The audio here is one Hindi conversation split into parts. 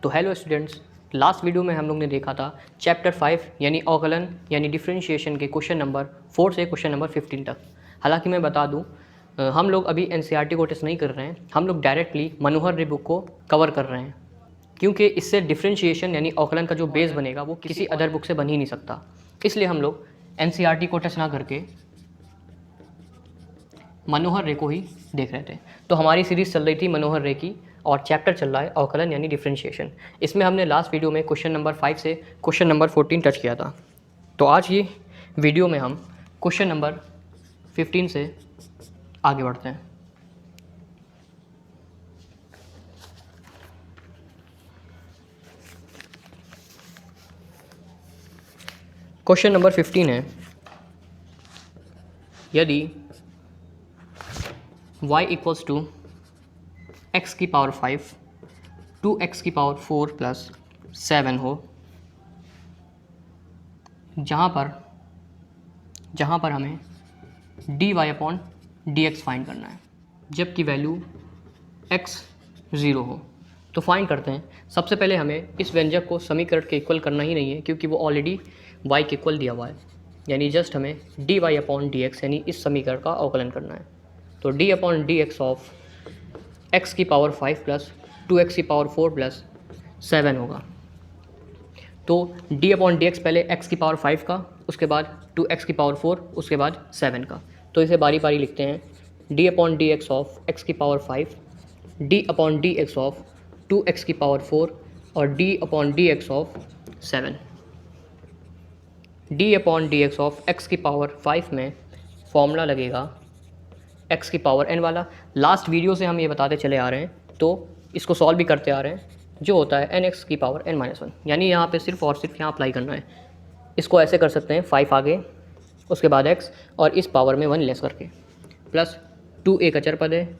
तो हेलो स्टूडेंट्स, लास्ट वीडियो में हम लोग ने देखा था चैप्टर 5 यानी अवकलन यानी डिफरेंशिएशन के क्वेश्चन नंबर 4 से क्वेश्चन नंबर 15 तक। हालांकि मैं बता दूं, हम लोग अभी एनसीईआरटी को टेस्ट नहीं कर रहे हैं, हम लोग डायरेक्टली मनोहर रे बुक को कवर कर रहे हैं, क्योंकि इससे डिफरेंशिएशन यानी अवकलन का जो बेस बनेगा वो किसी अदर बुक से बन ही नहीं सकता। इसलिए हम लोग एनसीईआरटी को टेस्ट ना करके मनोहर रे को ही देख रहे थे। तो हमारी सीरीज़ चल रही थी मनोहर रे की और चैप्टर चल रहा है अवकलन यानी डिफरेंशिएशन। इसमें हमने लास्ट वीडियो में क्वेश्चन नंबर 5 से क्वेश्चन नंबर 14 टच किया था। तो आज ये वीडियो में हम क्वेश्चन नंबर 15 से आगे बढ़ते हैं। क्वेश्चन नंबर 15 है, यदि y इक्वल्स टू x की पावर 5 2x की पावर 4 प्लस 7 हो, जहाँ पर हमें dy अपॉन dx फाइंड करना है, जबकि वैल्यू x 0 हो। तो फाइंड करते हैं। सबसे पहले हमें इस व्यंजक को समीकरण के इक्वल करना ही नहीं है, क्योंकि वो ऑलरेडी y के इक्वल दिया हुआ है। यानी जस्ट हमें dy अपॉन dx यानी इस समीकरण का अवकलन करना है। तो d upon dx of x की पावर 5 प्लस 2x की पावर 4 प्लस 7 होगा। तो d अपॉन dx पहले x की पावर 5 का, उसके बाद 2x की पावर 4, उसके बाद 7 का। तो इसे बारी बारी लिखते हैं। d upon dx of x की power 5, d upon dx of 2x की पावर 4 और d upon dx of 7। d upon dx of x की पावर 5 में फॉर्मूला लगेगा x की पावर n वाला। लास्ट वीडियो से हम ये बताते चले आ रहे हैं, तो इसको सॉल्व भी करते आ रहे हैं, जो होता है nx की पावर n-1। यानी यहाँ पे सिर्फ और सिर्फ यहाँ अप्लाई करना है। इसको ऐसे कर सकते हैं, 5 आगे, उसके बाद x और इस पावर में 1 लेस करके, प्लस 2 एक अचर पद है।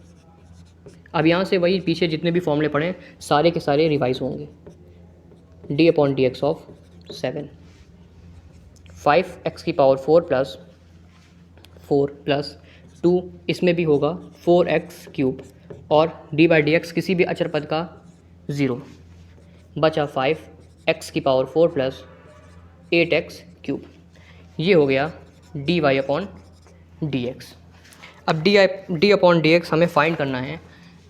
अब यहाँ से वही पीछे जितने भी फॉर्मूले पढ़े सारे के सारे रिवाइज होंगे। d upon dx of 7, 5x की पावर 4 प्लस 2, इसमें भी होगा 4x क्यूब, और d बाई डी एक्स किसी भी अचर पद का 0, बचा 5x की पावर 4 प्लस 8x क्यूब। ये हो गया dy अपॉन डी एक्स। अब d अपॉन डी एक्स हमें फाइंड करना है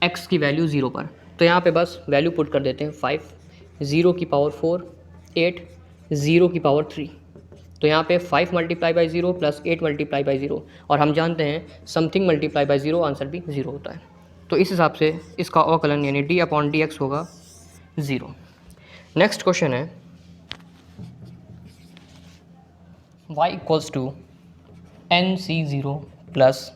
x की वैल्यू 0 पर। तो यहाँ पे बस वैल्यू पुट कर देते हैं। 5 0 की पावर 4 8 0 की पावर 3। तो यहाँ पे 5 multiply by 0 plus 8 multiply by 0, और हम जानते हैं समथिंग मल्टीप्लाई बाई 0 आंसर भी 0 होता है। तो इस हिसाब से इसका अवकलन यानी d अपॉन डी एक्स होगा 0। नेक्स्ट क्वेश्चन है, y equals to nc0 plus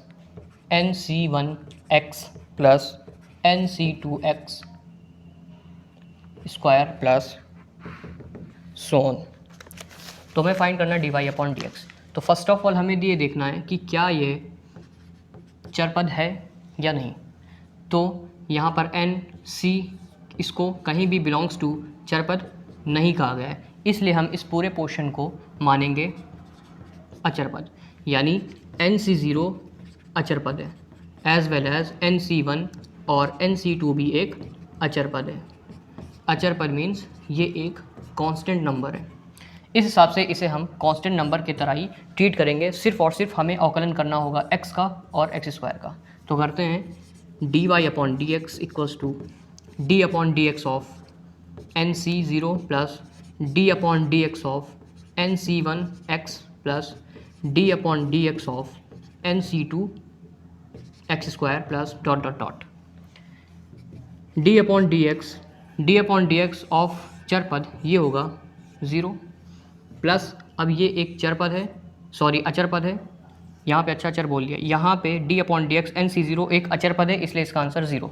nc1x plus nc2x square plus so on. तो हमें फाइंड करना है dy अपॉन डी एक्स। तो फर्स्ट ऑफ ऑल हमें ये देखना है कि क्या ये चरपद है या नहीं। तो यहाँ पर n c इसको कहीं भी बिलोंग्स टू चरपद नहीं कहा गया है, इसलिए हम इस पूरे पोर्शन को मानेंगे अचरपद। यानी nc0 अचरपद है, एज वेल एज nc1 और nc2 भी एक अचरपद है। अचरपद मीन्स ये एक कांस्टेंट नंबर है। इस हिसाब से इसे हम कांस्टेंट नंबर की तरह ही ट्रीट करेंगे। सिर्फ और सिर्फ हमें अवकलन करना होगा x का और x स्क्वायर का। तो करते हैं dy upon d x equals to d upon d x of nc0 plus d upon d x of nc1x plus d upon d x of nc2x square plus dot dot dot d upon d x of चरपद ये होगा 0 प्लस, अब ये एक चरपद है, सॉरी अचरपद है, यहाँ पे अच्छा अचर बोल दिया। यहाँ पे d upon d x nc0 एक अचरपद है, इसलिए इसका आंसर 0।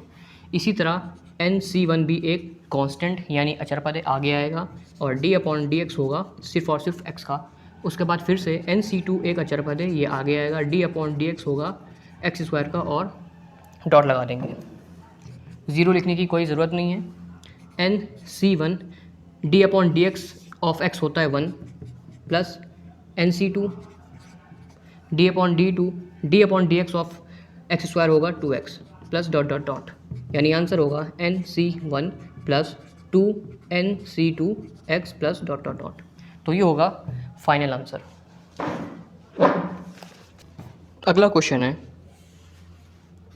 इसी तरह nc1 भी एक कांस्टेंट यानी अचरपद है, आगे आएगा, और d अपॉन डी एक्स होगा सिर्फ और सिर्फ x का। उसके बाद फिर से nc2 एक अचरपद है, ये आगे आएगा, d अपॉन डी एक्स होगा x स्क्वायर का, और डॉट लगा देंगे। 0 लिखने की कोई ज़रूरत नहीं है। nc1 d upon d x of x होता है 1 plus nc2 d upon d x of x square होगा 2x plus dot dot dot, यानी आंसर होगा nc1 plus 2nc2x plus dot dot dot. तो ये होगा फाइनल आंसर। अगला क्वेश्चन है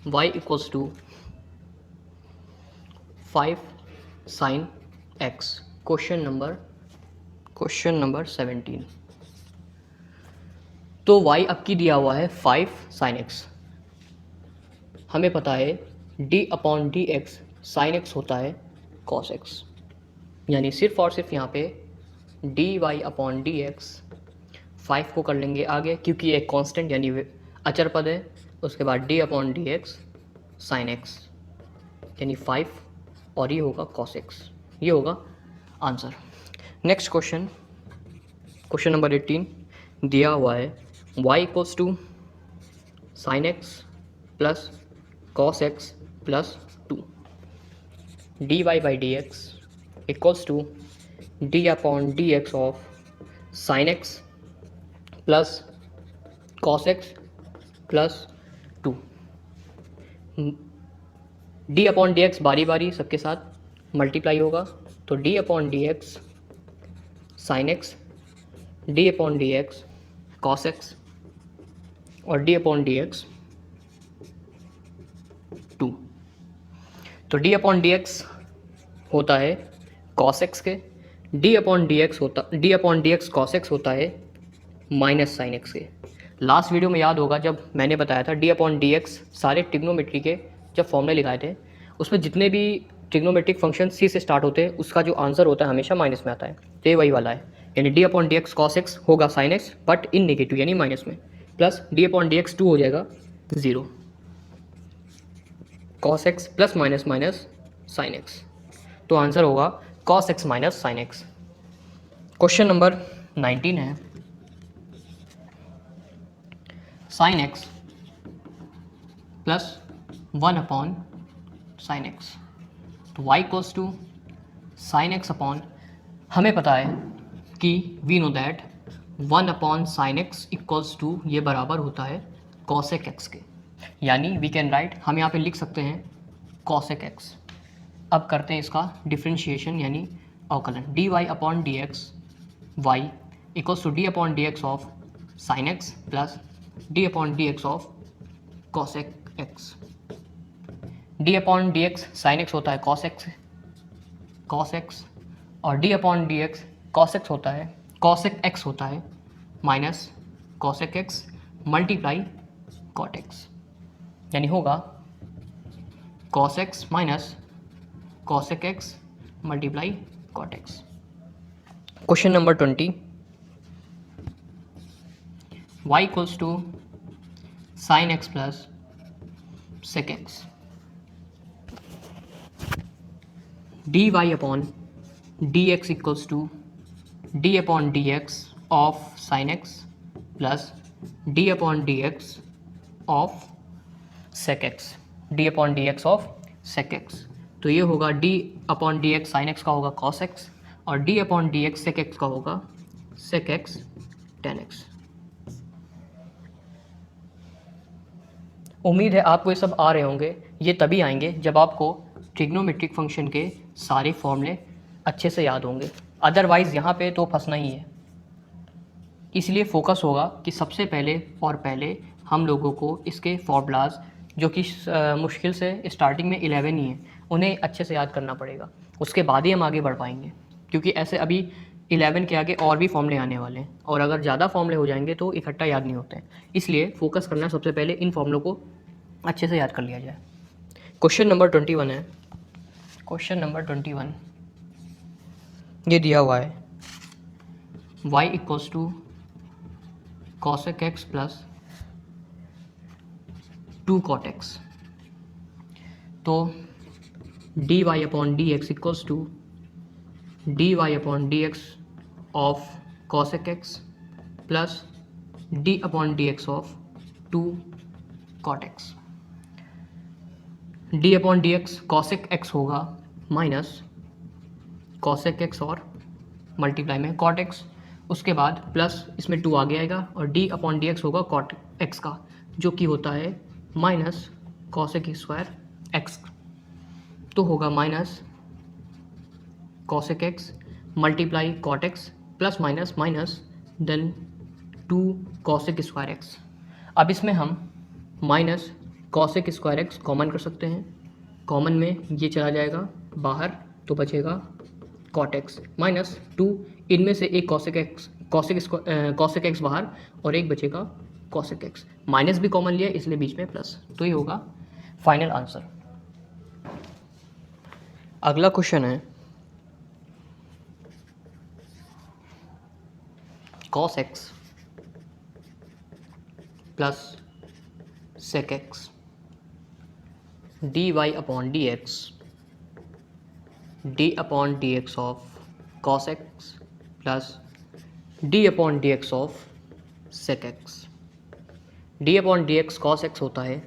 y equals to 5 sin x। Question number 17। तो y आपकी दिया हुआ है 5 sin x। हमें पता है d upon d x sine x होता है cos x, यानी सिर्फ और सिर्फ यहाँ पे dy अपॉन डी एक्स 5 को कर लेंगे आगे, क्योंकि एक कांस्टेंट यानी अचर पद है। उसके बाद d upon d x sine x यानी 5, और ये होगा cos x। ये होगा आंसर। नेक्स्ट क्वेश्चन नंबर 18 दिया हुआ है y equals to sine x plus cos x plus 2 dy by d x equals to d upon d x of sine x plus cos x plus 2। d upon d x बारी बारी सबके साथ मल्टीप्लाई होगा, तो d upon d x sine x, d upon d x cos x और d अपॉन डी एक्स 2। तो d अपॉन डी एक्स होता है कॉस एक्स के, d upon d x cos x होता है माइनस साइन एक्स के। लास्ट वीडियो में याद होगा जब मैंने बताया था d अपॉन डी एक्स सारे ट्रिग्नोमेट्री के जब फॉर्मूले लिखाए थे, उसमें जितने भी ट्रिग्नोमेट्रिक फंक्शन c से स्टार्ट होते हैं उसका जो आंसर होता है हमेशा माइनस में आता है। तो ये वही वाला है, यानी d upon d x cos x होगा sine x but in negative यानी माइनस में, plus d upon d x 2 हो जाएगा 0, cos x plus minus minus sine x. तो आंसर होगा cos x minus sine x. Question number 19 है sine x plus 1 upon sine x. तो y equals to sine x upon, हमें पता है कि we know that 1 upon sine x equals to ये बराबर होता है कॉसेक एक्स के, यानी वी कैन राइट, हम यहाँ पे लिख सकते हैं कॉसेक एक्स। अब करते हैं इसका डिफ्रेंशिएशन यानी अवकलन, d y upon d x y equals to d upon d x of sine x plus d upon d x of cosec x. D upon d x sine x होता है कॉस एक्स और d upon d x cosec x होता है minus cosec x multiply cot x, यानी होगा cos x minus cosec x multiply cot x. Question number 20 y equals to sine x plus sec x, d y upon d x equals to d upon d x of sine x plus d upon d x of sec x, d upon d x of sec x. तो ये होगा d upon d x sine x का होगा कॉस एक्स और d upon d x sec x का होगा सेक एक्स टेन एक्स। उम्मीद है आपको ये सब आ रहे होंगे। ये तभी आएंगे जब आपको ट्रिग्नोमेट्रिक फंक्शन के सारे फॉर्मूले अच्छे से याद होंगे, अदरवाइज़ यहाँ पे तो फंसना ही है। इसलिए फोकस होगा कि सबसे पहले हम लोगों को इसके फॉर्मूलाज जो कि मुश्किल से स्टार्टिंग में 11 ही हैं उन्हें अच्छे से याद करना पड़ेगा, उसके बाद ही हम आगे बढ़ पाएंगे, क्योंकि ऐसे अभी 11 के आगे और भी फॉर्मूले आने वाले हैं और अगर ज़्यादा फॉर्मूले हो जाएंगे तो इकट्ठा याद नहीं होते हैं। इसलिए फोकस करना सबसे पहले इन फॉर्मूलों को अच्छे से याद कर लिया जाए। क्वेश्चन नंबर 21 है, क्वेश्चन नंबर 21 ये दिया हुआ है y इक्वल्स टू cosec x plus 2 cot x. तो d y upon d x equals to d y upon d x of cosec x plus d upon d x of 2 cot x. D upon d x cosec x होगा माइनस कॉसेक एक्स और मल्टीप्लाई में कॉट एक्स, उसके बाद प्लस इसमें 2 आगे आएगा और डी अपॉन डी एक्स होगा कॉट एक्स का, जो कि होता है माइनस कॉसेक स्क्वायर एक्स। तो होगा minus cosec x multiply cot x plus minus minus then 2 cosec square x. अब इसमें हम minus cosec square x common कर सकते हैं, कॉमन में ये चला जाएगा बाहर तो बचेगा कॉट एक्स माइनस 2, इनमें से एक कॉसेक एक्स बाहर और एक बचेगा कॉसेक एक्स, माइनस भी कॉमन लिया इसलिए बीच में प्लस, तो ये होगा फाइनल आंसर। अगला क्वेश्चन है cos x plus sec x dy upon dx of cos x plus d upon dx of sec x। d upon dx cos x होता है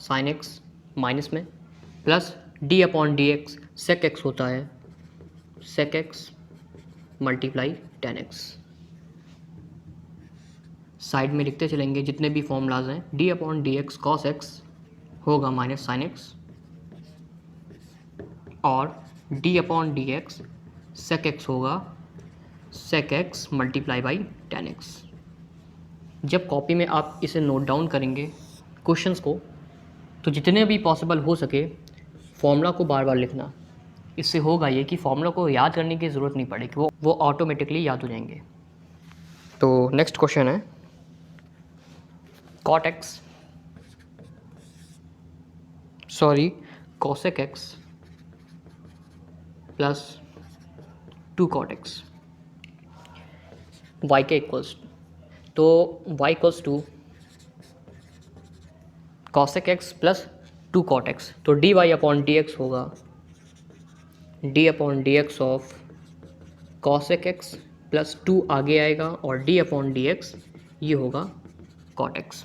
sin x माइनस में, plus d upon dx sec x होता है sec x multiply tan x। Side में लिखते चलेंगे जितने भी फॉर्मूलाज हैं, d upon dx cos x होगा माइनस साइन एक्स और d upon d x sec x होगा sec x multiply by tan x. जब कॉपी में आप इसे नोट डाउन करेंगे क्वेश्चंस को, तो जितने भी पॉसिबल हो सके फॉर्मूला को बार बार लिखना। इससे होगा ये कि फॉर्मूला को याद करने की ज़रूरत नहीं पड़ेगी, वो ऑटोमेटिकली याद हो जाएंगे। तो नेक्स्ट क्वेश्चन है cosec x plus 2 cot x y के इक्वल्स, तो y equals to cosec x plus 2 cot x, तो dy अपॉन डी एक्स होगा d upon d x of cosec x plus 2 आगे आएगा और d अपॉन डी एक्स ये होगा cot x।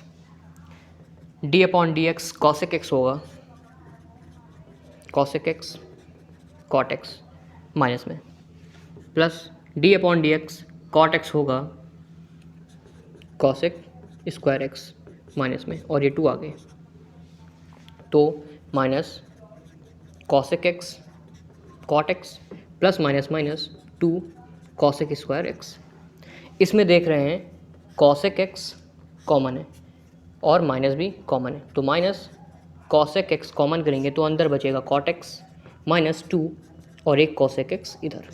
d upon d x cosec x होगा cosec x cot x minus में, plus d upon d x cot x होगा cosec स्क्वायर x माइनस में और ये 2 आ गए, तो minus cosec x cot x plus minus minus 2 cosec square x। इसमें देख रहे हैं cosec x कॉमन है और माइनस भी कॉमन है, तो माइनस cosec x कॉमन करेंगे तो अंदर बचेगा cot x माइनस 2 और एक cosec x इधर।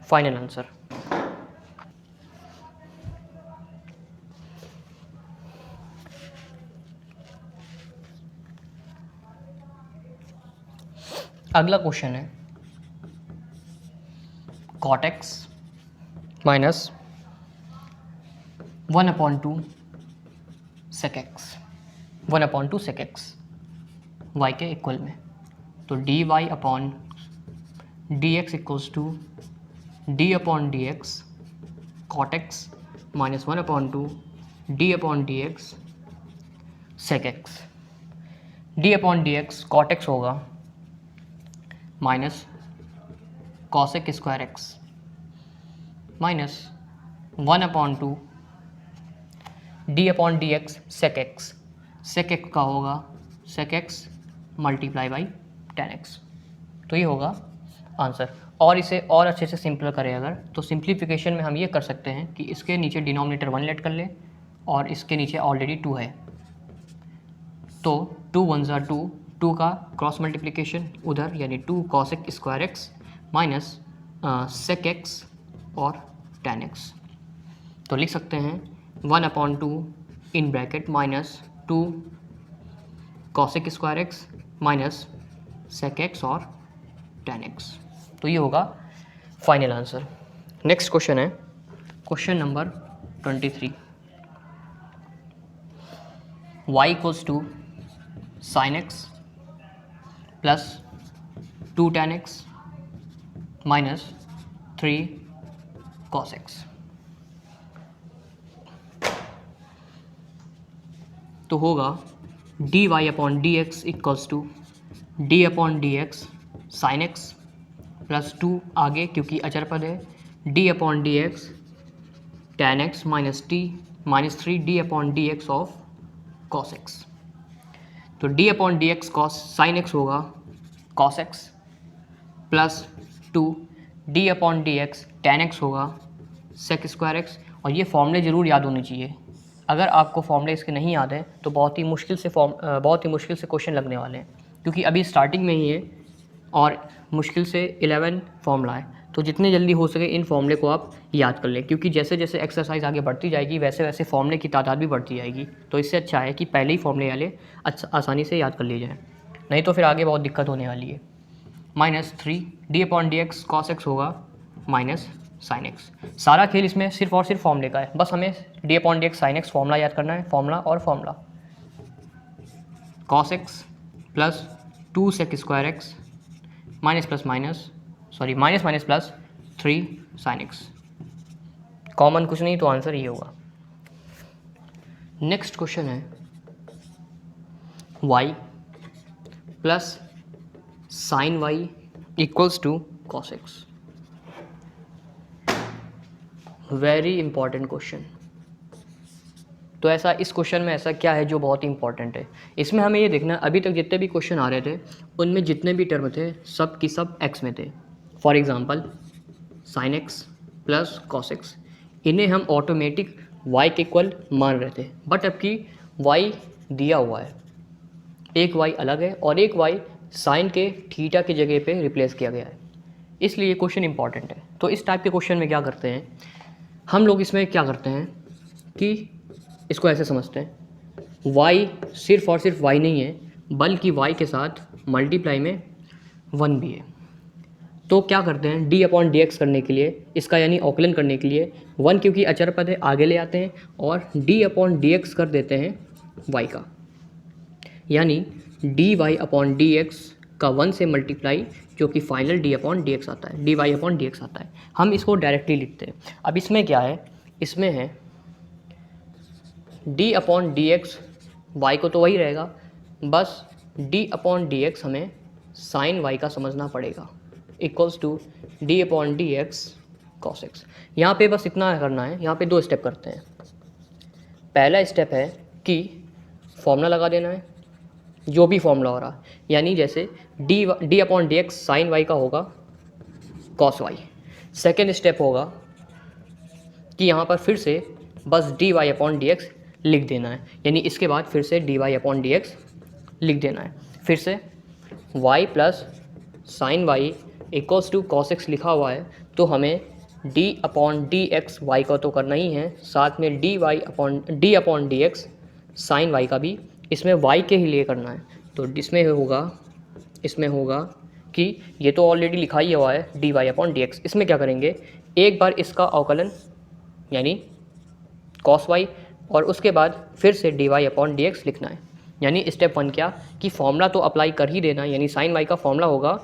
Final answer. अगला क्वेश्चन है cot x minus 1/2 sec x 1/2 sec x y के इक्वल में, तो dy upon d x equals to d upon d x cot x minus 1/2 d upon d x sec x. D upon d x cot x होगा minus cosec square x minus 1/2 d upon d x sec x. Sec x का होगा sec x multiply by tan x, तो ये होगा आंसर। और इसे और अच्छे से सिंपल करें अगर, तो सिंप्लीफिकेशन में हम ये कर सकते हैं कि इसके नीचे डिनोमिनेटर 1 लेट कर ले और इसके नीचे ऑलरेडी 2 है, तो 2 1 ज़ा 2, 2 का क्रॉस मल्टीप्लिकेशन उधर यानी 2 cosec square x minus sec x और टेन एक्स, तो लिख सकते हैं 1/2 in bracket minus 2 cosec square x minus sec x और टेन एक्स, तो ये होगा फाइनल आंसर। नेक्स्ट क्वेश्चन है question number 23। y equals to sine x plus 2 tan x minus 3 cos x, तो होगा dy upon d x equals to d upon d x sine x plus 2 आगे क्योंकि अचर पद है d upon d x tan x minus 3 d upon d x of cos x, तो d upon d x cos sine x होगा cos x plus two d upon d x tan x होगा सेक स्क्वायर एक्स। और ये फॉर्मूले ज़रूर याद होने चाहिए। अगर आपको फॉर्मूले इसके नहीं याद हैं तो बहुत ही मुश्किल से क्वेश्चन लगने वाले हैं, क्योंकि अभी स्टार्टिंग में ही है और मुश्किल से 11 फॉर्मूला है। तो जितने जल्दी हो सके इन फॉर्मूले को आप याद कर लें, क्योंकि जैसे जैसे एक्सरसाइज आगे बढ़ती जाएगी वैसे वैसे फॉर्मूले की तादाद भी बढ़ती जाएगी। तो इससे अच्छा है कि पहले ही फॉर्मूले वाले आसानी से याद कर लिए जाएँ, नहीं तो फिर आगे बहुत दिक्कत होने वाली है। -3 d upon d x cos x होगा माइनस साइन एक्स। सारा खेल इसमें सिर्फ और सिर्फ फॉर्मूले का है, बस हमें d upon d x sine x formula याद करना है, फॉर्मूला और formula. Cos x plus 2 sec square x minus minus plus 3 sine x. Common कुछ नहीं तो आंसर ये होगा। नेक्स्ट क्वेश्चन है y plus sine y equals to cos x. Very important question. तो ऐसा इस क्वेश्चन में ऐसा क्या है जो बहुत ही इंपॉर्टेंट है? इसमें हमें ये देखना है अभी तक जितने भी क्वेश्चन आ रहे थे उनमें जितने भी टर्म थे सब की सब एक्स में थे। For example sign x plus cos x, इन्हें हम ऑटोमेटिक y के इक्वल मान रहे थे, बट अब की y दिया हुआ है, एक y अलग है और एक y साइन के थीटा की जगह पे रिप्लेस किया गया है, इसलिए ये क्वेश्चन इंपॉर्टेंट है। तो इस टाइप के क्वेश्चन में क्या करते हैं हम लोग, इसमें क्या करते हैं कि इसको ऐसे समझते हैं y सिर्फ और सिर्फ y नहीं है, बल्कि y के साथ मल्टीप्लाई में 1 भी है। तो क्या करते हैं d अपॉन डी एक्स करने के लिए, इसका यानी औकलन करने के लिए 1 क्योंकि अचर पद है आगे ले आते हैं और d अपॉन डी एक्स कर देते हैं y का, यानी dy अपॉन डी एक्स का 1 से मल्टीप्लाई जो कि final d upon d x आता है, dy अपॉन डी एक्स आता है। हम इसको डायरेक्टली लिखते हैं। अब इसमें क्या है, इसमें है d upon d x, y को तो वही रहेगा, बस d अपॉन डी एक्स हमें साइन y का समझना पड़ेगा, equals to d upon d x cos x. यहाँ पर बस इतना करना है, यहाँ पे 2 स्टेप करते हैं। पहला स्टेप है कि फॉर्मूला लगा देना है, जो भी फॉर्मूला हो रहा है, यानी जैसे d upon d x sine y का होगा कॉस वाई। सेकेंड स्टेप होगा कि यहाँ पर फिर से बस d y upon d x लिख देना है, यानी इसके बाद फिर से d y upon d x लिख देना है। फिर से y plus sine y equals to cos x लिखा हुआ है, तो हमें d upon d x y का तो करना ही है, साथ में d upon d x sine y का भी इसमें y के ही लिए करना है। तो इसमें होगा कि ये तो ऑलरेडी लिखा ही हुआ है dy अपॉन डी एक्स। इसमें क्या करेंगे, एक बार इसका अवकलन यानी cos y और उसके बाद फिर से dy अपॉन डी एक्स लिखना है। यानी स्टेप 1 क्या कि फॉर्मूला तो अप्लाई कर ही देना, यानी साइन y का फॉर्मूला होगा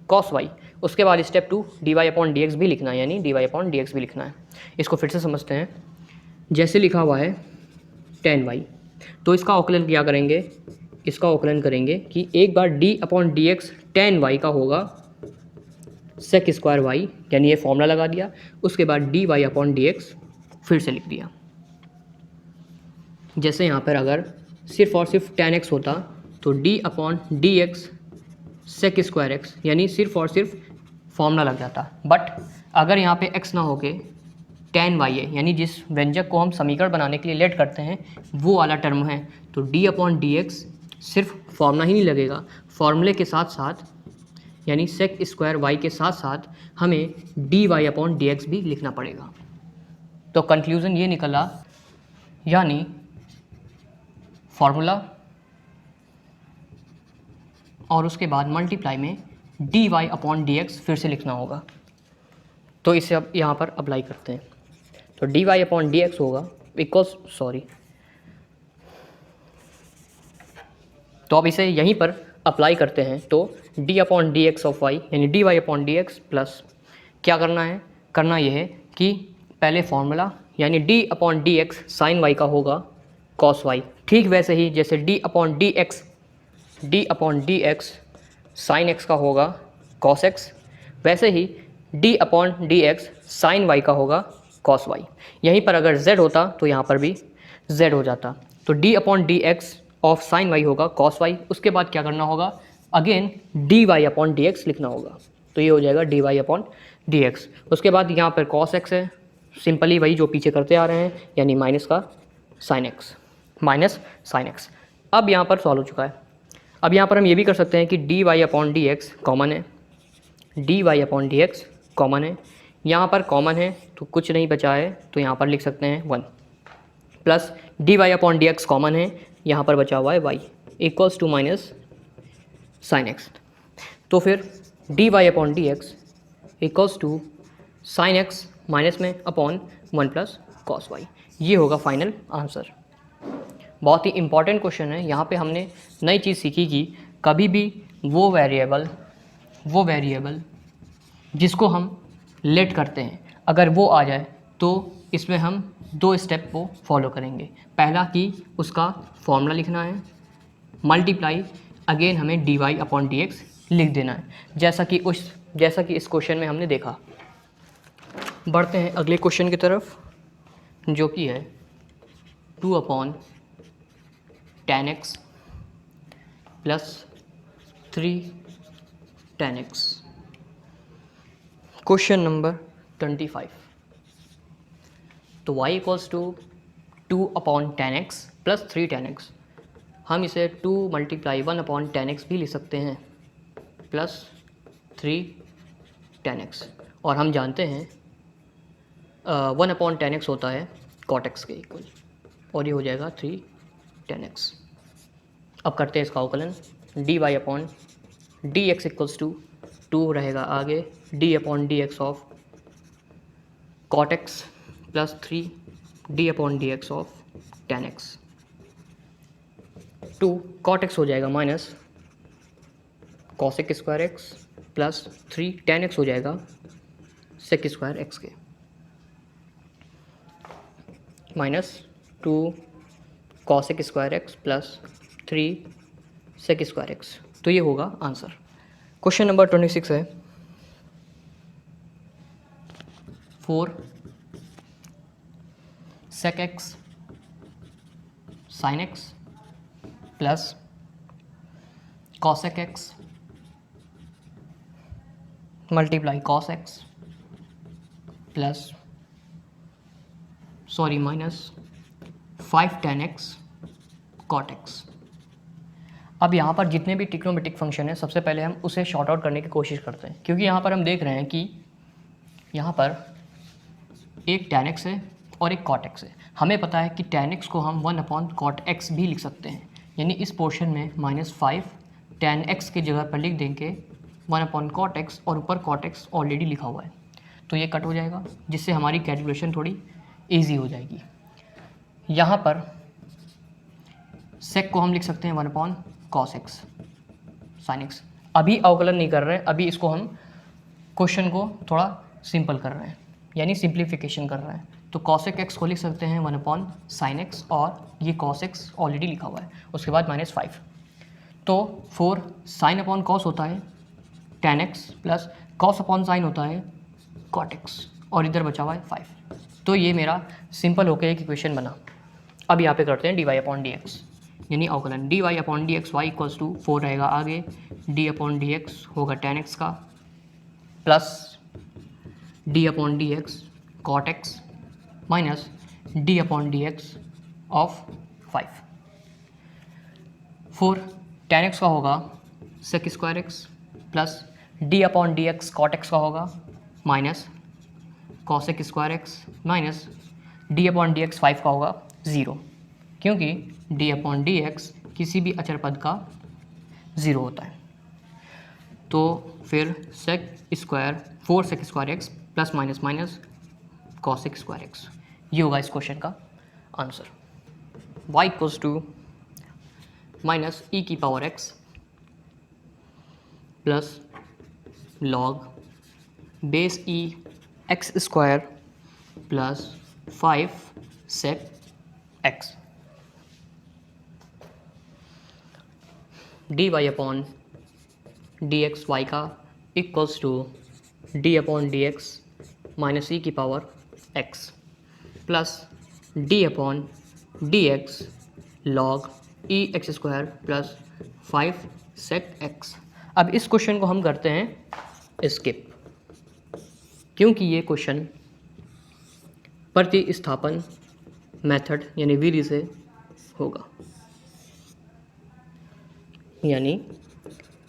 cos y। उसके बाद step 2 dy upon d x भी लिखना है, यानी dy अपॉन डी एक्स भी लिखना है। इसको फिर से समझते हैं। जैसे लिखा हुआ है tan y, तो इसका औकलन क्या करेंगे, इसका औकलन करेंगे कि एक बार d upon d x tan y का होगा सेक स्क्वायर वाई, यानी ये फॉर्मूला लगा दिया। उसके बाद d y upon d x फिर से लिख दिया। जैसे यहाँ पर अगर सिर्फ और सिर्फ टेन एक्स होता तो d upon d x sec square x, यानी सिर्फ और सिर्फ फॉर्मूला लग जाता। बट अगर यहाँ पे x ना होके टेन वाई है, यानी जिस व्यंजक को हम समीकरण बनाने के लिए लेट करते हैं वो वाला टर्म है, तो d अपॉन डी एक्स सिर्फ फॉर्मूला ही नहीं लगेगा, फॉर्मूले के साथ साथ यानी सेक स्क्वायर वाई के साथ साथ हमें d y upon d x भी लिखना पड़ेगा। तो कंक्लूज़न ये निकला, यानी फॉर्मूला और उसके बाद मल्टीप्लाई में d y upon d x फिर से लिखना होगा। तो इसे अब यहाँ पर अप्लाई करते हैं। तो d y upon d x होगा तो अब इसे यहीं पर अप्लाई करते हैं। तो d upon d x of y यानी d y upon d x plus क्या करना यह है कि पहले फॉर्मूला यानी d upon d x sine y का होगा कॉस वाई। ठीक वैसे ही जैसे d upon d x sine x का होगा कॉस एक्स, वैसे ही d upon d x sine y का होगा कॉस वाई। यहीं पर अगर z होता तो यहाँ पर भी z हो जाता। तो d upon d x of sine y होगा कॉस वाई। उसके बाद क्या करना होगा, again d y upon d x लिखना होगा। तो ये हो जाएगा d y upon d x. उसके बाद यहाँ पर कॉस एक्स है, सिंपली वही जो पीछे करते आ रहे हैं, यानी माइनस का sign x, minus sine x. अब यहाँ पर सॉल्व हो चुका है। अब यहाँ पर हम ये भी कर सकते हैं कि d y upon d x common है, d y upon d x common है, यहाँ पर कॉमन है तो कुछ नहीं बचा है, तो यहाँ पर लिख सकते हैं 1 plus d y upon d x common है, यहाँ पर बचा हुआ है y equals to minus sine x. तो फिर d y upon d x equals to sine x minus में अपॉन 1 प्लस कॉस वाई, ये होगा फाइनल आंसर। बहुत ही इंपॉर्टेंट क्वेश्चन है। यहाँ पे हमने नई चीज़ सीखी कि कभी भी वो वेरिएबल जिसको हम लेट करते हैं, अगर वो आ जाए तो इसमें हम 2 स्टेप को फॉलो करेंगे। पहला कि उसका फॉर्मूला लिखना है, मल्टीप्लाई अगेन हमें d y upon d x लिख देना है, जैसा कि इस क्वेश्चन में हमने देखा। बढ़ते हैं अगले क्वेश्चन की तरफ, जो कि है 2 upon tan x plus 3 tan x। Question number 25। तो y equals to 2 upon tan x plus 3 tan x। हम इसे 2 मल्टीप्लाई 1 अपॉन tan x भी लिख सकते हैं, प्लस 3 tan x। और हम जानते हैं 1 अपॉन tan x होता है cot x के इक्वल, और ये हो जाएगा 3 tan x। अब करते हैं इसका अवकलन, d y upon d x equals to 2 रहेगा आगे, d upon d x of cot x plus 3 d upon d x of tan x। 2 cot x हो जाएगा minus cosec square x plus 3 tan x हो जाएगा सेक स्क्वायर एक्स के, minus 2 cosec square x plus 3 sec square x. तो ये होगा आंसर। क्वेश्चन नंबर 26 है 4 sec x sine x plus cosec x multiply cos x plus minus 5 tan x cot x. अब यहाँ पर जितने भी ट्रिग्नोमेट्रिक फंक्शन है, सबसे पहले हम उसे शॉर्ट आउट करने की कोशिश करते हैं, क्योंकि यहाँ पर हम देख रहे हैं कि यहाँ पर एक tan x है और एक cot x है। हमें पता है कि tan x को हम 1 अपॉन cot x भी लिख सकते हैं, यानी इस पोर्शन में -5 tan x के जगह पर लिख देंगे 1 अपॉन cot x, और ऊपर cot x ऑलरेडी लिखा हुआ है, तो ये कट हो जाएगा, जिससे हमारी कैलकुलेशन थोड़ी ईजी हो जाएगी। यहाँ पर सेक को हम लिख सकते हैं 1 upon cos x sine x. अभी अवकलन नहीं कर रहे हैं, अभी इसको हम क्वेश्चन को थोड़ा सिंपल कर रहे हैं, यानी सिंप्लीफिकेशन कर रहे हैं। तो कॉसेक एक्स को लिख सकते हैं 1 अपॉन साइन एक्स, और ये कॉस एक्स ऑलरेडी लिखा हुआ है, उसके बाद -5। तो 4 साइन अपॉन कॉस होता है tan x plus cos upon sine होता है cot x, और इधर बचा हुआ है 5। तो ये मेरा सिंपल होकर एक इक्वेशन बना। अब यहाँ पे करते हैं d y upon d x, यानी अवकलन d y upon d x y equals to 4 रहेगा आगे, डी अपॉन डी एक्स होगा tan x का, plus d upon d x cot x minus d upon d x of 5। 4 tan x का होगा sec square x plus d upon d x cot x का होगा minus cosec square x minus d upon d x 5 का होगा 0, क्योंकि डी अपॉन डी एक्स किसी भी अचर पद का 0 होता है। तो फिर sec square 4 sec square x plus minus minus cosec square x, ये होगा इस क्वेश्चन का answer. y equals to minus e की power x plus log base e x square plus 5 sec x. D y upon d x y का equals to d upon d x minus e की power x plus d upon d x log e x square plus 5 sec x. अब इस क्वेश्चन को हम करते हैं स्किप, क्योंकि ये क्वेश्चन प्रतिस्थापन मेथड यानी विधि से होगा, यानी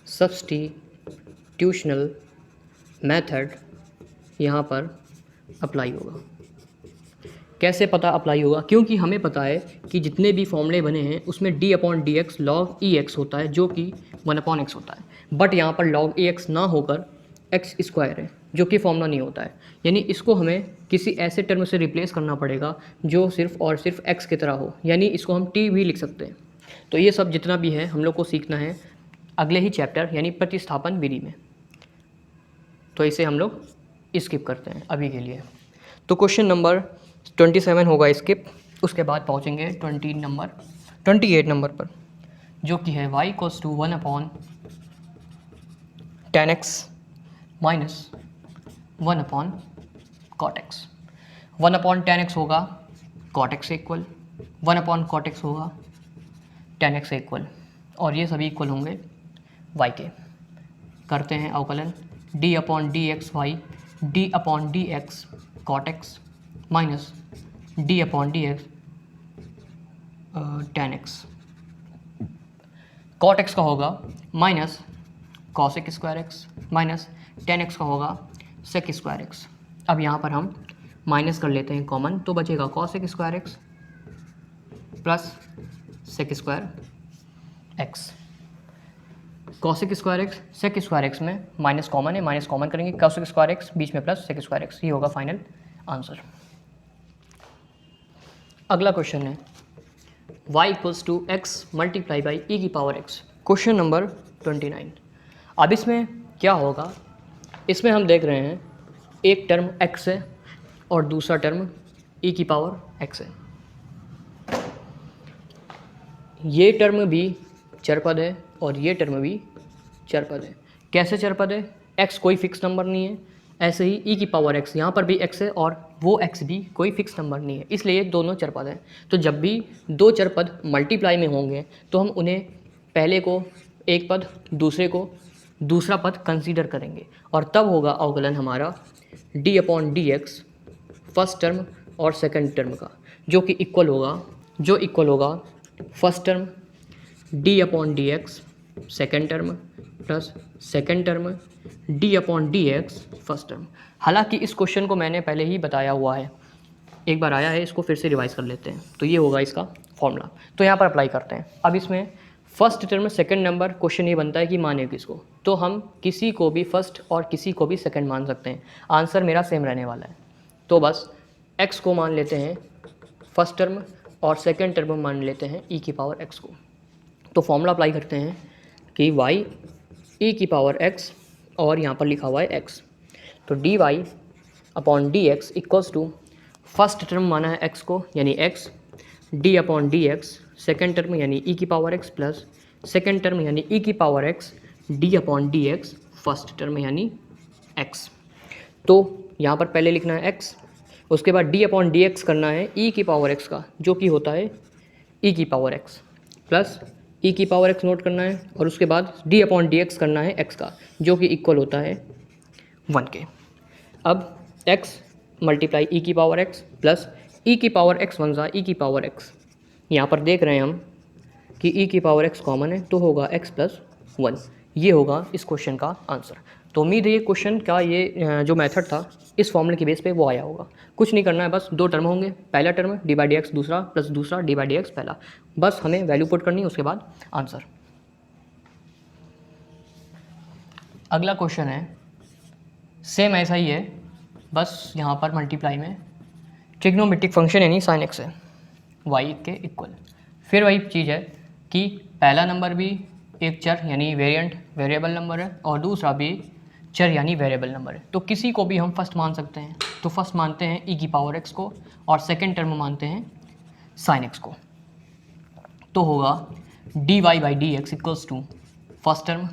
सब्स्टिट्यूशनल मेथड यहाँ पर अप्लाई होगा। कैसे पता अप्लाई होगा? क्योंकि हमें पता है कि जितने भी फॉर्मूले बने हैं उसमें d/dx log EX होता है, जो कि 1/x होता है, बट यहाँ पर log EX ना होकर x² है, जो कि फॉर्मूला नहीं होता है। यानी इसको हमें किसी ऐसे टर्म से रिप्लेस करना पड़ेगा जो सिर्फ और सिर्फ x की तरह हो, यानी इसको हम t भी लिख सकते हैं। तो ये सब जितना भी है हम लोग को सीखना है अगले ही चैप्टर यानी प्रतिस्थापन विधि में, तो इसे हम लोग स्किप करते हैं अभी के लिए। तो क्वेश्चन नंबर 27 होगा स्किप, उसके बाद पहुंचेंगे 28 नंबर पर, जो कि है y = 1/10x minus 1/cot x। 1/10x होगा cot x से इक्वल, 1/cot x होगा tan x से इक्वल, और ये सभी इक्वल होंगे y के। करते हैं अवकलन, d/dxy d/dx cot x minus d/dx tan x। cot x का होगा minus cosec square x minus tan x का होगा sec स्क्वायर x। अब यहाँ पर हम माइनस कर लेते हैं कॉमन, तो बचेगा cosec square x plus sec square x। cosec square x sec square x में माइनस कॉमन है, माइनस कॉमन करेंगे, cosec स्क्वायर x बीच में प्लस sec स्क्वायर x, ये होगा फाइनल आंसर। अगला क्वेश्चन है y = x multiply by e⁻x, question number 29। अब इसमें क्या होगा? इसमें हम देख रहे हैं एक टर्म x है और दूसरा टर्म e⁻x है। ये टर्म भी चरपद है और ये टर्म भी चरपद है। कैसे चरपद है? x कोई फिक्स नंबर नहीं है, ऐसे ही e⁻x यहाँ पर भी x है और वो x भी कोई फिक्स नंबर नहीं है, इसलिए ये दोनों चरपद हैं। तो जब भी दो चरपद मल्टीप्लाई में होंगे तो हम उन्हें पहले को एक पद, दूसरे को दूसरा पद कंसीडर करेंगे, और तब होगा अवकलन हमारा d/dx फर्स्ट टर्म और सेकंड टर्म का, जो इक्वल होगा first term d/dx second term plus second term d/dx first term. हालांकि इस क्वेश्चन को मैंने पहले ही बताया हुआ है, एक बार आया है, इसको फिर से रिवाइज कर लेते हैं। तो ये होगा इसका फॉर्मूला, तो यहाँ पर अप्लाई करते हैं। अब इसमें first term second number, question ये बनता है कि माने किसको, तो हम किसी को भी फर्स्ट और किसी को भी सेकंड मान सकते हैं, आंसर मेरा सेम रहने वाला है। तो बस x को मान लेते हैं फर्स्ट टर्म और सेकंड टर्म मान लेते हैं e⁻x को। तो फॉर्मूला अप्लाई करते हैं कि y e⁻x और यहाँ पर लिखा हुआ है x, तो dy/dx equals to first term माना है x को यानी x, d/dx सेकंड टर्म यानी e⁻x प्लस सेकंड टर्म यानी e⁻x d/dx फर्स्ट टर्म यानी x। तो यहाँ पर पहले लिखना है x, उसके बाद d/dx करना है e⁻x का, जो कि होता है e⁻x प्लस e⁻x नोट करना है, और उसके बाद d/dx करना है x का, जो कि इक्वल होता है 1 के। अब x multiply e⁻x plus e⁻x 1 ज़ा e⁻x, यहाँ पर देख रहे हैं हम कि e⁻x कॉमन है, तो होगा x प्लस 1। ये होगा इस क्वेश्चन का आंसर। तो उम्मीद है ये क्वेश्चन का ये जो मेथड था इस फॉर्मूले के बेस पे वो आया होगा। कुछ नहीं करना है, बस दो टर्म होंगे, पहला टर्म d/dx दूसरा प्लस दूसरा d/dx पहला, बस हमें वैल्यू पुट करनी है, उसके बाद आंसर। अगला क्वेश्चन है सेम ऐसा ही है, बस यहाँ पर मल्टीप्लाई में ट्रिग्नोमेट्रिक फंक्शन यानी sin x है y के इक्वल। फिर वही चीज़ है कि पहला नंबर भी एक चर यानी वेरिएबल नंबर है और दूसरा भी चर यानी वेरिएबल नंबर है। तो किसी को भी हम फर्स्ट मान सकते हैं, तो फर्स्ट मानते हैं e⁻x को और सेकंड टर्म मानते हैं sin x को। तो होगा dy/dx equals to first term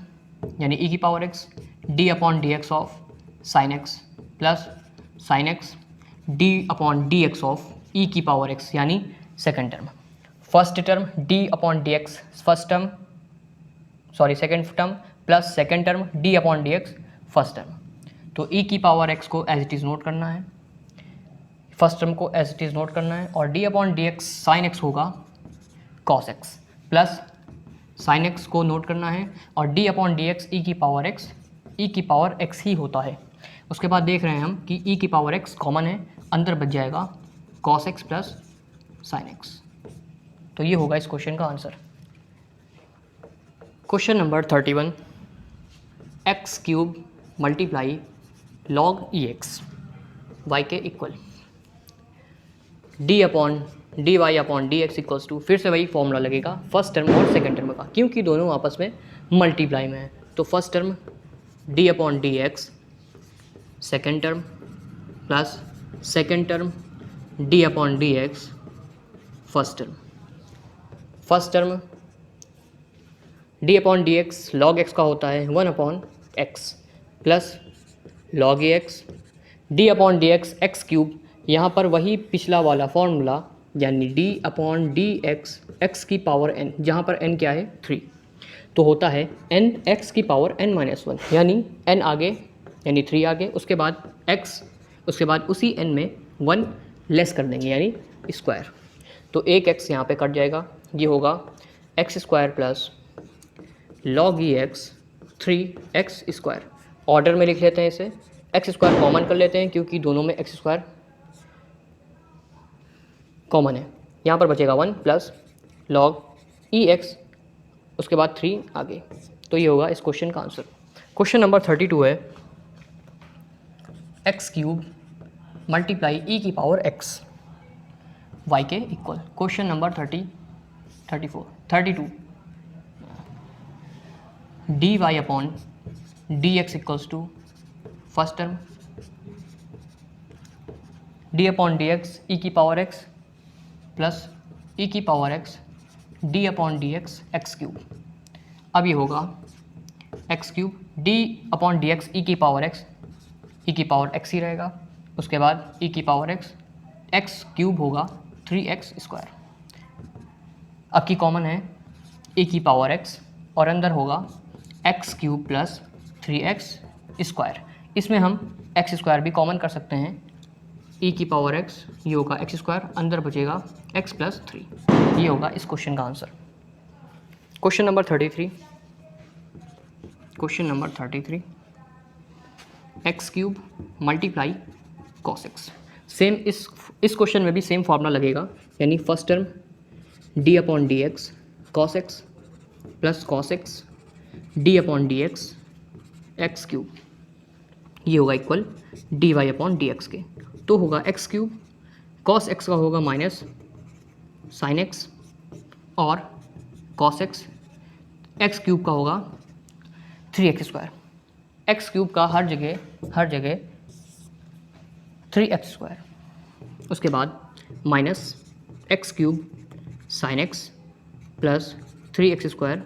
यानी e⁻x d/dx of sin x plus sin x d/dx of e⁻x यानी second term. First term d/dx second term plus second term d/dx first term. तो e की पावर x को एज इट इज़ नोट करना है, फर्स्ट टर्म को एज इट इज़ नोट करना है, और d upon d x sine x होगा cos x, plus sine x को नोट करना है, और d upon d x e की पावर x ही होता है। उसके बाद देख रहे हैं हम कि e की पावर x कॉमन है, अंदर बच जाएगा cos x plus sine x. तो ये होगा इस क्वेश्चन का answer. Question number 31, x cube multiply log e x y के equal d upon d y upon d x equals to, फिर से वही फॉर्मूला लगेगा फर्स्ट टर्म और सेकेंड टर्म का, क्योंकि दोनों आपस में मल्टीप्लाई में है। तो first term d upon d x second term plus second term d upon d x first term. First term d upon d x log x का होता है 1 upon x plus log a x d upon d x x cube, यहाँ पर वही पिछला वाला फॉर्मूला यानी d upon d x x की पावर n, जहाँ पर n क्या है 3, तो होता है n एक्स की पावर n-1, यानी n आगे यानी 3 आगे, उसके बाद x, उसके बाद उसी n में 1 लेस कर देंगे यानी स्क्वायर, तो एक x यहाँ पे कट जाएगा, ये होगा x square plus log e x 3x square. Order में लिख लेते हैं इसे, एक्स स्क्वायर कॉमन कर लेते हैं क्योंकि दोनों में एक्स स्क्वायर कॉमन है। यहाँ पर बचेगा 1 प्लस लॉग ई एक्स, उसके बाद 3 आगे, तो ये होगा इस क्वेश्चन का आंसर। क्वेश्चन नंबर 32 है एक्स क्यूब मल्टीप्लाई ई की पावर एक्स वाई के equal. Question number 32 d y upon d x equals to first term d upon d x e की पावर एक्स प्लस ई की power x d upon d x x cube. अब ये होगा x cube d upon d x e की पावर एक्स ही रहेगा, उसके बाद ई की पावर एक्स क्यूब होगा 3x स्क्वायर। अब की कॉमन है ए की पावर x और अंदर होगा x cube plus 3x square. इसमें हम एक्स स्क्वायर भी कॉमन कर सकते हैं, e की पावर x ये होगा एक्स स्क्वायर, अंदर बचेगा x प्लस 3, ये होगा इस क्वेश्चन का answer. Question number 33 x cube multiply cos x. Same इस क्वेश्चन में भी सेम फार्मूला लगेगा, यानी first term d upon d x cos x plus cos x d upon d x x cube, ये होगा equal d y upon d x के। तो होगा एक्स क्यूब कॉस एक्स का होगा माइनस साइन एक्स और कॉस एक्स, एक्स क्यूब का होगा 3x स्क्वायर, एक्स क्यूब का हर जगह 3x स्क्वायर, उसके बाद minus x cube sign x plus 3x square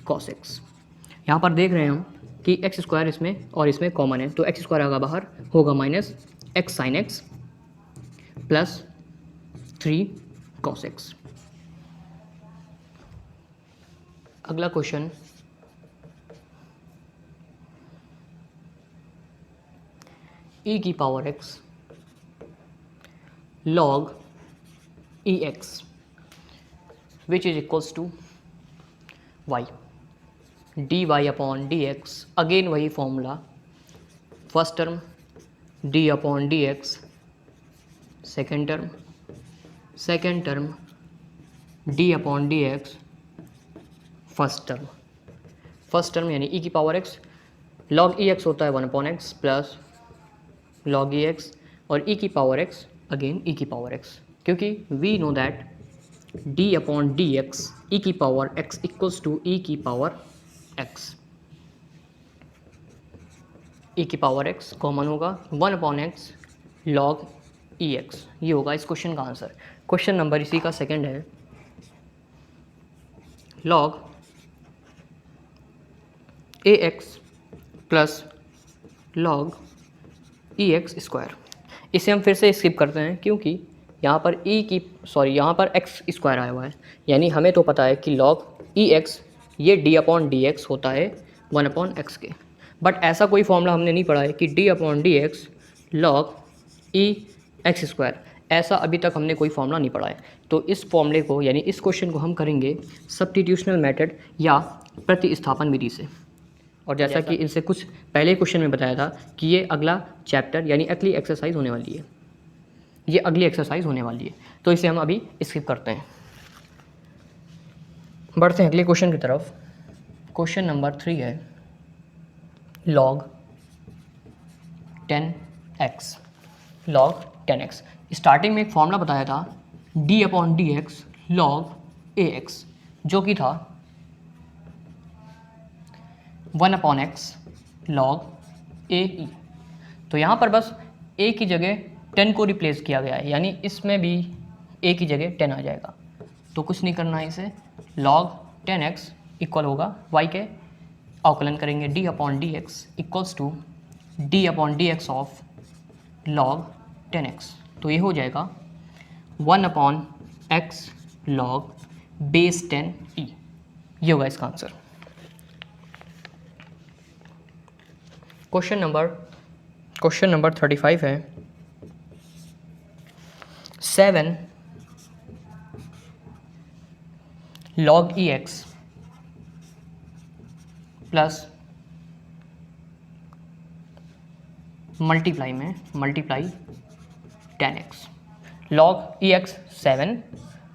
cos x. यहाँ पर देख रहे हैं हम कि एक्स स्क्वायर इसमें और इसमें कॉमन है, तो एक्स स्क्वायर आगा बाहर होगा minus x sine x plus 3 cos x. अगला क्वेश्चन e की power x log e x which is equals to y dy upon dx, again वही formula, first term d upon dx, second term d upon dx, first term यानी e की power x log e x होता है 1 upon x plus log e x और e की पावर x अगेन e की पावर x, क्योंकि we know that d upon d x e की power x equals to e की पावर x। e की पावर x कॉमन होगा 1 upon x log e x, ये होगा इस क्वेश्चन का आंसर। क्वेश्चन नंबर इसी का सेकंड है log ए एक्स प्लस log ई एक्स स्क्वायर। इसे हम फिर से स्किप करते हैं क्योंकि यहाँ पर यहाँ पर एक्स स्क्वायर आया हुआ है, यानी हमें तो पता है कि log ई एक्स ये डी अपॉन डी एक्स होता है 1 अपॉन एक्स के, बट ऐसा कोई फॉर्मूला हमने नहीं पढ़ा है कि d/dx log e x square, ऐसा अभी तक हमने कोई फॉर्मूला नहीं पढ़ा है। तो इस फॉर्मूले को यानी इस क्वेश्चन को हम करेंगे सब्स्टिट्यूशनल मेथड या प्रतिस्थापन विधि से। और जैसा कि इनसे कुछ पहले क्वेश्चन में बताया था कि ये अगला चैप्टर यानी अगली एक्सरसाइज होने वाली है, ये अगली एक्सरसाइज होने वाली है, तो इसे हम अभी स्किप करते हैं। बढ़ते हैं अगले क्वेश्चन की तरफ। क्वेश्चन नंबर 3 है log 10x, log 10x। Starting में एक फॉर्मूला बताया था d/dx log ax, जो कि था 1/x log ae। तो यहाँ पर बस a की जगह 10 को रिप्लेस किया गया है, यानी इसमें भी a की जगह 10 आ जाएगा। तो कुछ नहीं करना है इसे, log 10x इक्वल होगा y के अवकलन करेंगे d/dx equals to d/dx of log 10x। तो ये हो जाएगा 1/x log बेस 10e, ये होगा इसका आंसर। क्वेश्चन नंबर 35 है 7 log ex plus multiply 10x, log ex 7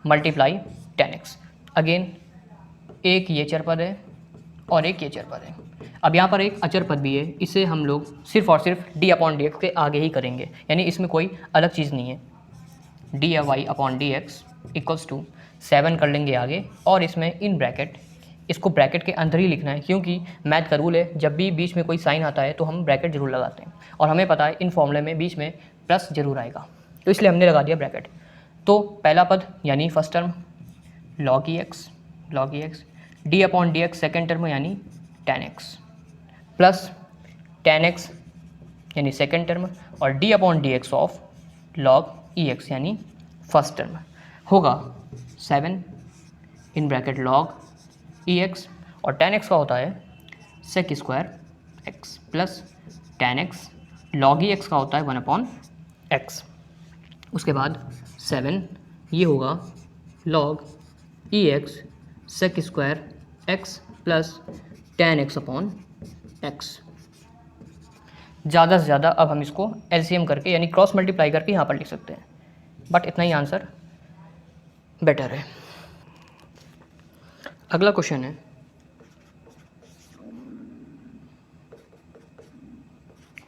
multiply 10x। Again एक ये चर पद है और एक ये चर पद है। अब यहाँ पर एक अचर पद भी है, इसे हम लोग सिर्फ और सिर्फ d/dx के आगे ही करेंगे, यानी इसमें कोई अलग चीज़ नहीं है। dy/dx इक्वल्स टू 7 कर लेंगे आगे, और इसमें इन ब्रैकेट, इसको ब्रैकेट के अंदर ही लिखना है, क्योंकि मैथ का रूल है जब भी बीच में कोई साइन आता है तो हम ब्रैकेट जरूर लगाते हैं, और हमें पता है इन फॉर्मूले में बीच में प्लस जरूर आएगा, तो इसलिए हमने लगा दिया ब्रैकेट। तो पहला पद यानी first term log ex d/dx second term यानी 10x प्लस 10x यानी सेकेंड टर्म, और d/dx ऑफ log ex यानी फर्स्ट टर्म होगा 7 इन ब्रैकेट log ex, और 10x का होता है sec square x plus 10x log ex का होता है 1/x। उसके बाद 7 ये होगा log ex sec square x plus 10x/x। ज़्यादा से ज़्यादा अब हम इसको LCM करके यानी क्रॉस मल्टीप्लाई करके यहाँ पर लिख सकते हैं, बट इतना ही आंसर बेटर है। अगला क्वेश्चन है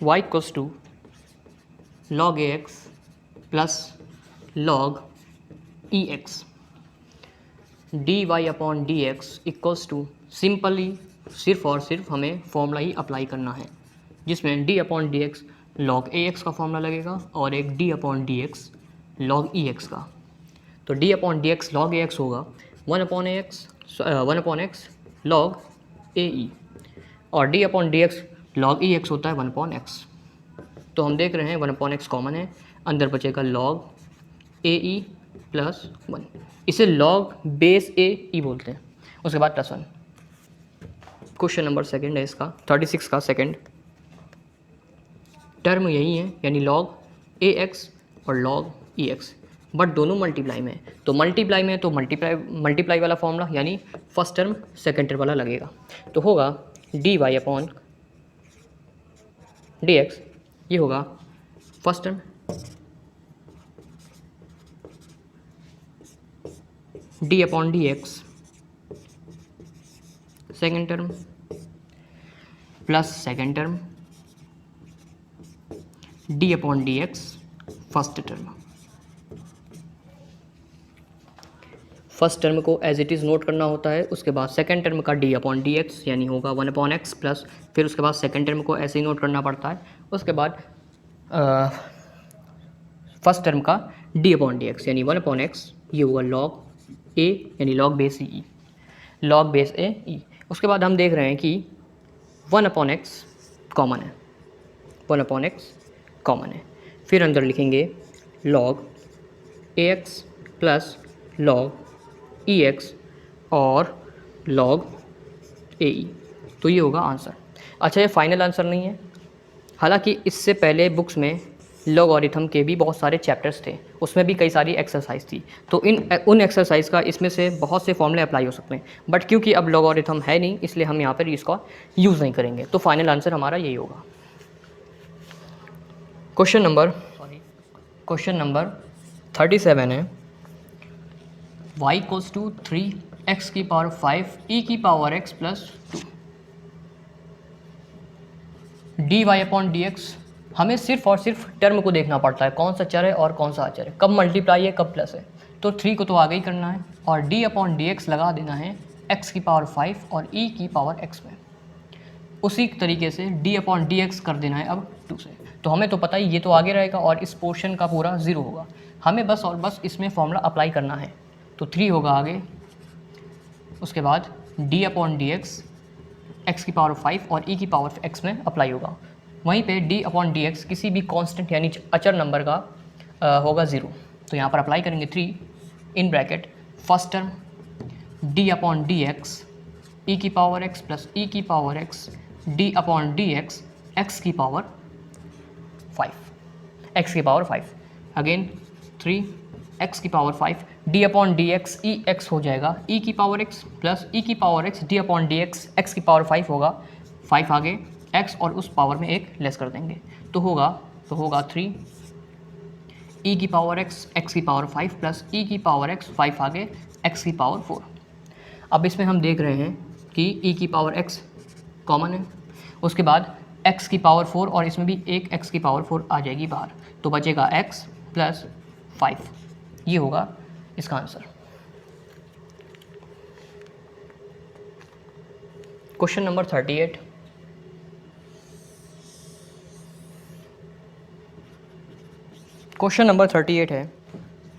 y equals to log ax plus log ex dy/dx equals to, simply सिर्फ और सिर्फ हमें फॉर्मूला ही अप्लाई करना है, जिसमें d/dx log ax का फॉर्मूला लगेगा और एक d/dx log ex का। तो d/dx log ax होगा 1/x log ae, और d/dx log ex होता है 1/x। तो हम देख रहे हैं 1/x कॉमन है, अंदर बचेगा log ae प्लस 1, इसे log बेस ae बोलते हैं। उसके बाद +1। क्वेश्चन नंबर सेकंड है इसका 36 का सेकंड टर्म यही है, यानी log ax और log ex, बट दोनों मल्टीप्लाई में। तो मल्टीप्लाई वाला फॉर्मूला यानी फर्स्ट टर्म सेकंड टर्म वाला लगेगा, तो होगा dy/dx, ये होगा first term d/dx second term plus second term d/dx first term. First term को एज इट इज़ नोट करना होता है, उसके बाद सेकंड टर्म का d/dx यानी होगा 1/x प्लस, फिर उसके बाद सेकंड टर्म को ऐसे ही नोट करना पड़ता है, उसके बाद फर्स्ट टर्म का d/dx यानी 1/x, ये होगा log a यानी log बेस a। उसके बाद हम देख रहे हैं कि 1/x कॉमन है, 1/x कॉमन है, फिर अंदर लिखेंगे log ax plus log ex और log ae, तो ये होगा आंसर। अच्छा, ये फाइनल आंसर नहीं है, हालांकि इससे पहले बुक्स में लॉगरिथम के भी बहुत सारे चैप्टर्स थे, उसमें भी कई सारी एक्सरसाइज थी, तो उन एक्सरसाइज का इसमें से बहुत से फॉर्मूले अप्लाई हो सकते हैं, बट क्योंकि अब लॉगरिथम है नहीं इसलिए हम यहाँ पर इसका यूज़ नहीं करेंगे, तो फाइनल आंसर हमारा यही होगा। क्वेश्चन नंबर 37 है, y इक्वल्स टू 3x की पावर 5 e की पावर x प्लस 2 dy/dx। हमें सिर्फ और सिर्फ टर्म को देखना पड़ता है, कौन सा चर है और कौन सा अचर है, कब मल्टीप्लाई है कब प्लस है। तो 3 को तो आगे ही करना है और d/dx लगा देना है x की पावर 5 और e की पावर x में। उसी तरीके से d/dx कर देना है अब 2 से। तो हमें तो पता ही ये तो आगे रहेगा और इस पोर्शन का पूरा 0 होगा, हमें बस और बस इसमें फॉर्मूला अप्लाई करना है। तो 3 होगा आगे, उसके बाद d/dx x की पावर 5 और e की पावर x में अप्लाई होगा। वहीं पे d/dx किसी भी कांस्टेंट यानी अचर नंबर का होगा 0, तो यहाँ पर अप्लाई करेंगे 3 in bracket first term d/dx e की पावर x प्लस e की पावर x d/dx x की पावर 5 अगेन 3 x की पावर 5 d/dx e x हो जाएगा e की पावर x प्लस e की पावर x d/dx x की पावर 5 होगा, 5 आगे x और उस पावर में एक लेस कर देंगे तो होगा 3 e की पावर x की पावर 5 प्लस e की पावर x 5 आगे x की पावर 4। अब इसमें हम देख रहे हैं कि e की पावर x कॉमन है, उसके बाद x की पावर 4 और इसमें भी एक x की पावर 4 आ जाएगी बाहर, तो बचेगा x प्लस 5, ये होगा इसका आंसर। क्वेश्चन नंबर 38, क्वेश्चन नंबर 38 है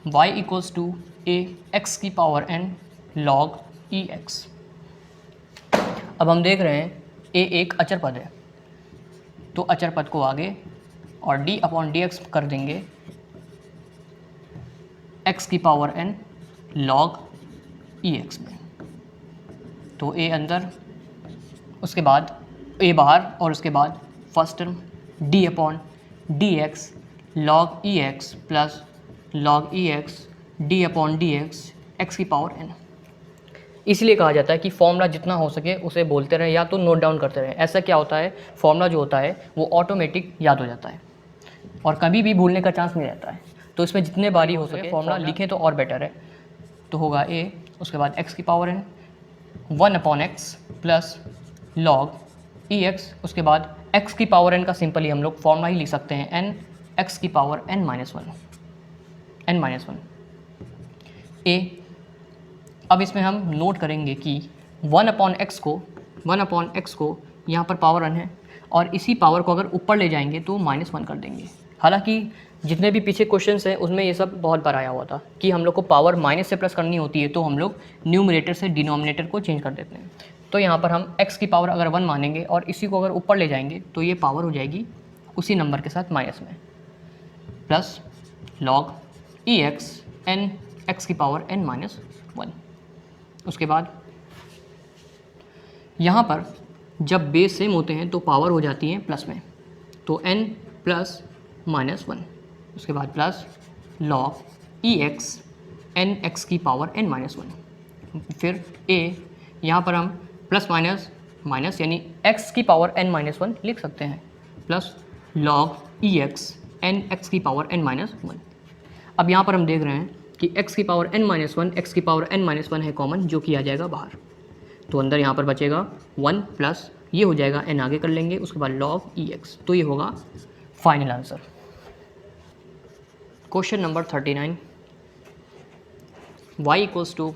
y equals to a x की power n log e x। अब हम देख रहे हैं a एक अचर पद है, तो अचर पद को आगे और d/dx कर देंगे x की power n log e x में, तो a अंदर, उसके बाद a बाहर और उसके बाद first term d/dx log e x plus log e x d/dx x की पावर n। इसलिए कहा जाता है कि फॉर्मूला जितना हो सके उसे बोलते रहे या तो नोट डाउन करते रहे। ऐसा क्या होता है, फॉर्मूला जो होता है वो ऑटोमेटिक याद हो जाता है और कभी भी भूलने का चांस नहीं रहता है, तो इसमें जितने बारी हो सके फॉर्मूला लिखें तो और बेटर है। तो होगा a, उसके बाद x की power n 1/x plus log e x, उसके बाद x की पावर n का सिंपली हम लोग फॉर्मूला ही लिख सकते हैं n x की पावर n माइनस 1 a। अब इसमें हम नोट करेंगे कि 1/x को यहाँ पर पावर n है और इसी पावर को अगर ऊपर ले जाएंगे तो -1 कर देंगे। हालांकि जितने भी पीछे क्वेश्चंस हैं उसमें ये सब बहुत बार आया हुआ था कि हम लोग को पावर माइनस से प्लस करनी होती है तो हम लोग न्यूमरेटर से डिनोमिनेटर को चेंज कर देते हैं। तो यहाँ पर हम x की पावर अगर 1 मानेंगे और इसी को अगर ऊपर ले जाएंगे तो ये पावर हो जाएगी उसी नंबर के साथ माइनस में, plus log e x n x की पावर n माइनस 1। उसके बाद यहाँ पर जब बेस सेम होते हैं तो पावर हो जाती है प्लस में, तो n प्लस -1, उसके बाद plus log e x n x की पावर n माइनस 1। फिर a, यहाँ पर हम प्लस माइनस माइनस यानी x की पावर n माइनस 1 लिख सकते हैं, plus log e x n x की पावर n माइनस 1। अब यहाँ पर हम देख रहे हैं कि x की पावर n माइनस 1 x की पावर n माइनस 1 है कॉमन, जो कि आ जाएगा बाहर, तो अंदर यहाँ पर बचेगा 1 प्लस ये हो जाएगा n आगे कर लेंगे, उसके बाद log e x, तो ये होगा final answer. Question number 39, y equals to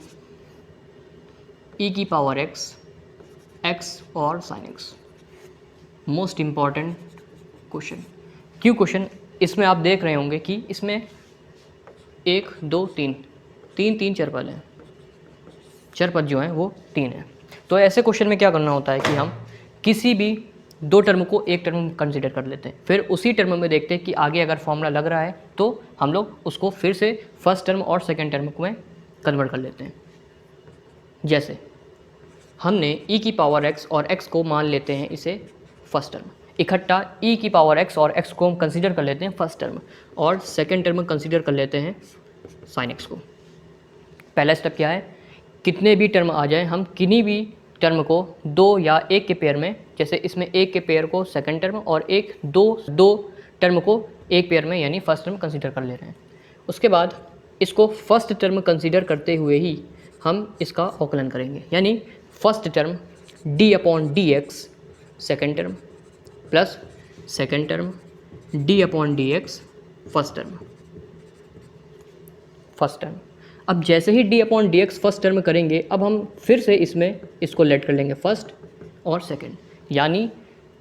e की पावर x और sin x। Most important question. क्यों क्वेश्चन, इसमें आप देख रहे होंगे कि इसमें 1 2 3 चरपद हैं, चरपद जो हैं वो 3 हैं। तो ऐसे क्वेश्चन में क्या करना होता है कि हम किसी भी 2 टर्म को एक टर्म कंसीडर कर लेते हैं, फिर उसी टर्म में देखते हैं कि आगे अगर फॉर्मूला लग रहा है तो हम लोग उसको फिर से फर्स्ट टर्म और सेकंड टर्म में कन्वर्ट कर लेते हैं। जैसे हमने e की पावर x और x को मान लेते हैं इसे फर्स्ट टर्म, इकट्ठा e की पावर x और x को हम कंसीडर कर लेते हैं फर्स्ट टर्म और सेकेंड टर्म कंसीडर कर लेते हैं साइन x को। पहला स्टेप क्या है, कितने भी टर्म आ जाए हम किन्हीं भी टर्म को दो या एक के पेयर में, जैसे इसमें एक के पेयर को सेकंड टर्म और एक दो टर्म को एक पेयर में यानी फर्स्ट टर्म कंसीडर कर ले रहे हैं। उसके बाद इसको फर्स्ट टर्म कंसीडर करते हुए ही हम इसका अवकलन करेंगे, यानी first term d upon d x second term plus second term d upon d x first term. अब जैसे ही d upon d x first term करेंगे, अब हम फिर से इसमें इसको लेट कर लेंगे फर्स्ट और सेकेंड, यानी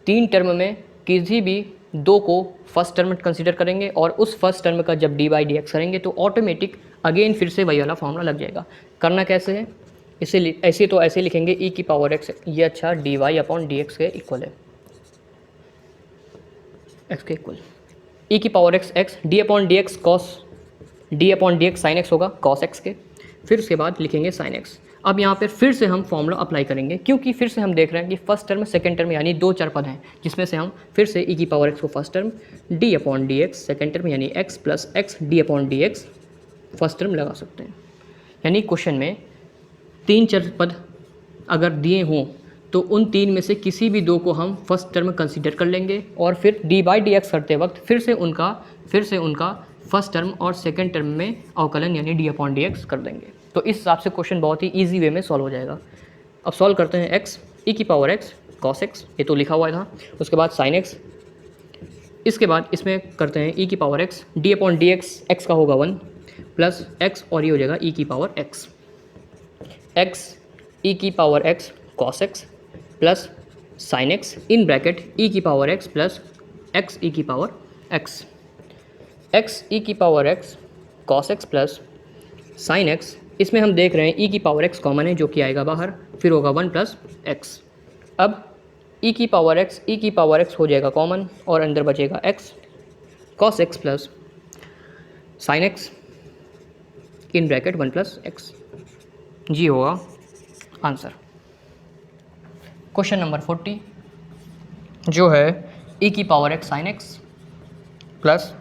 तीन टर्म में किसी भी दो को फर्स्ट टर्म कंसीडर करेंगे और उस फर्स्ट टर्म का जब डी बाई डी एक्स करेंगे तो ऑटोमेटिक अगेन फिर से वही वाला फॉर्मूला लग जाएगा। करना कैसे है, ऐसे लिखेंगे e की पावर x, ये अच्छा d y upon d x के इक्वल है, x के इक्वल e की power x d upon d x cos d upon d x sine x होगा कॉस एक्स के, फिर उसके बाद लिखेंगे साइन एक्स। अब यहाँ पर फिर से हम फॉर्मूला अप्लाई करेंगे, क्योंकि फिर से हम देख रहे हैं कि फर्स्ट टर्म सेकंड टर्म यानी दो चर पद हैं, जिसमें से हम फिर से e की पावर x को first term, d upon d x second term यानी x plus x d upon d x first term लगा सकते हैं। यानी क्वेश्चन में तीन चर पद अगर दिए हों तो उन तीन में से किसी भी दो को हम फर्स्ट टर्म कंसीडर कर लेंगे और फिर डी बाई डी एक्स करते वक्त फिर से उनका फर्स्ट टर्म और सेकंड टर्म में अवकलन यानी d अपॉन डी एक्स कर देंगे। तो इस हिसाब से क्वेश्चन बहुत ही ईजी वे में सॉल्व हो जाएगा। अब सॉल्व करते हैं x e की पावर x cos x, ये तो लिखा हुआ था, उसके बाद sin x, इसके बाद इसमें करते हैं e की power x d upon d x, x का होगा 1 प्लस x और ये हो जाएगा e की पावर x e की power x cos x plus sin x in bracket e की power x plus x e की पावर x e की power x cos x plus sin x, इसमें हम देख रहे हैं e की पावर x कॉमन है जो कि आएगा बाहर, फिर होगा 1 प्लस x। अब e की पावर x हो जाएगा कॉमन और अंदर बचेगा x cos x plus sin x in bracket 1 plus x, जी होगा आंसर। क्वेश्चन नंबर 40 जो है e की power x sin x plus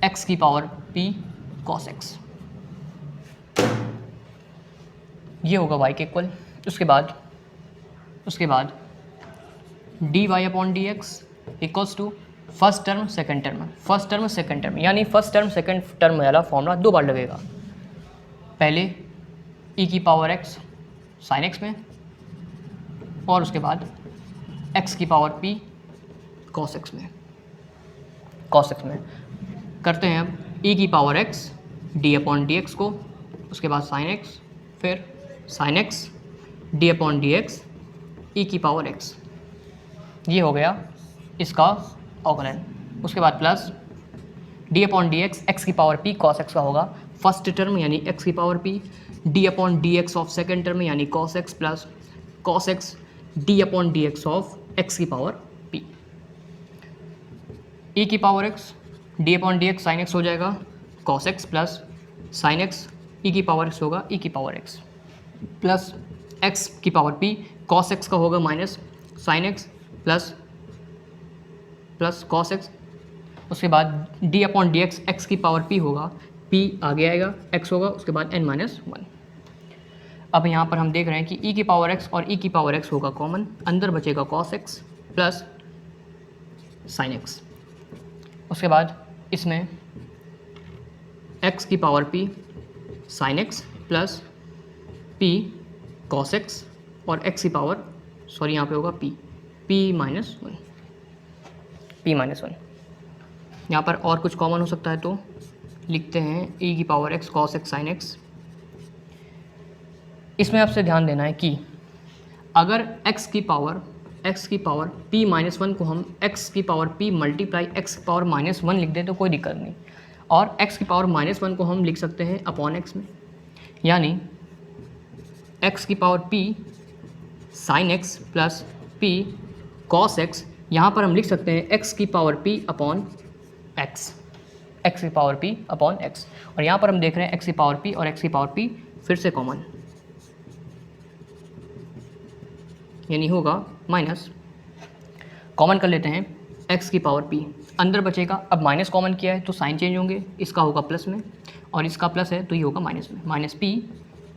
x की पावर p cos x, ये होगा y के इक्वल। उसके बाद d y upon d x equals to first term second term यानी फर्स्ट टर्म सेकेंड टर्म वाला फॉर्मूला दो बार लगेगा, पहले e की पावर x साइन x में और उसके बाद x की पावर p cos x में करते हैं। अब e की power x d upon d x को, उसके बाद साइन x, फिर sine x d upon d x e की पावर x, ये हो गया इसका अवकलन। उसके बाद plus d upon d x x की पावर p cos x का होगा फर्स्ट टर्म यानी x की power p, d upon d x of second term यानी cos x plus cos x d upon d x of x की पावर p, e की power x d upon d x sine x हो जाएगा cos x plus sine x e की पावर x होगा e की पावर x प्लस x की पावर p cos x का होगा minus sine x plus cos x, उसके बाद d upon d x x की पावर p होगा, p आगे आएगा x होगा, उसके बाद n माइनस 1। अब यहाँ पर हम देख रहे हैं कि e की पावर x और e की पावर x होगा कॉमन, अंदर बचेगा cos x plus sine x, उसके बाद इसमें x की power p sine x plus p cos x और x की पावर यहाँ पे होगा p माइनस 1। यहाँ पर और कुछ कॉमन हो सकता है तो लिखते हैं e की power x cos x sin x। इसमें आपसे ध्यान देना है कि अगर x की पावर p माइनस 1 को हम x की पावर p मल्टीप्लाई x की पावर माइनस 1 लिख दें तो कोई दिक्कत नहीं, और x की पावर माइनस 1 को हम लिख सकते हैं अपॉन x में, यानी x की power p sin x plus p cos x, यहाँ पर हम लिख सकते हैं x की पावर p अपॉन x, और यहाँ पर हम देख रहे हैं x की पावर p और x की पावर p फिर से कॉमन, यानी होगा माइनस कॉमन कर लेते हैं x की पावर p, अंदर बचेगा, अब माइनस कॉमन किया है तो साइन चेंज होंगे, इसका होगा प्लस में और इसका प्लस है तो ये होगा माइनस में, minus p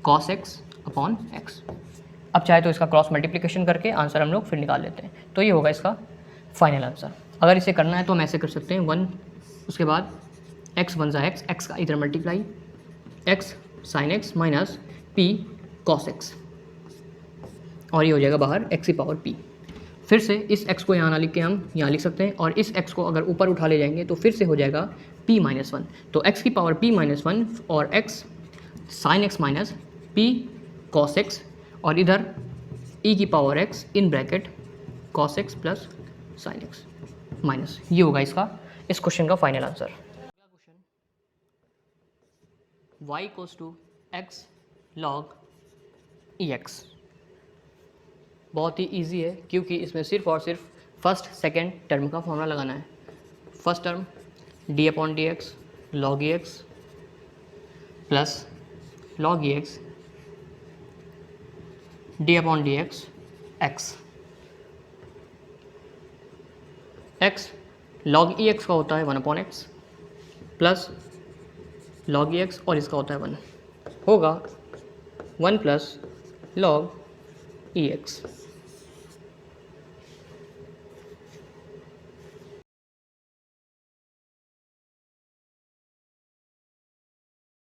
cos x upon x। अब चाहे तो इसका क्रॉस मल्टीप्लिकेशन करके आंसर हम लोग फिर निकाल लेते हैं, तो ये होगा इसका फाइनल आंसर। अगर इसे करना है तो हम ऐसे कर सकते हैं 1, उसके बाद x वन ज़ा x का इधर multiply x sin x minus p cos x, और ये हो जाएगा बाहर x की पावर p। फिर से इस x को यहाँ ना लिख के हम यहाँ लिख सकते हैं, और इस x को अगर ऊपर उठा ले जाएंगे तो फिर से हो जाएगा p माइनस 1, तो x की पावर p माइनस 1 और x sin x minus p cos x, और इधर e की power x in bracket cos x plus sin x minus, ये होगा इसका इस क्वेश्चन का फाइनल आंसर। अगला question y equals to x log ex, बहुत ही इजी है क्योंकि इसमें सिर्फ और सिर्फ फर्स्ट सेकेंड टर्म का फॉर्मूला लगाना है। First term d upon d x log e x plus log e x d upon d x x, x log e x का होता है 1 upon x plus log e x और इसका होता है 1, होगा 1 प्लस लॉग ई एक्स।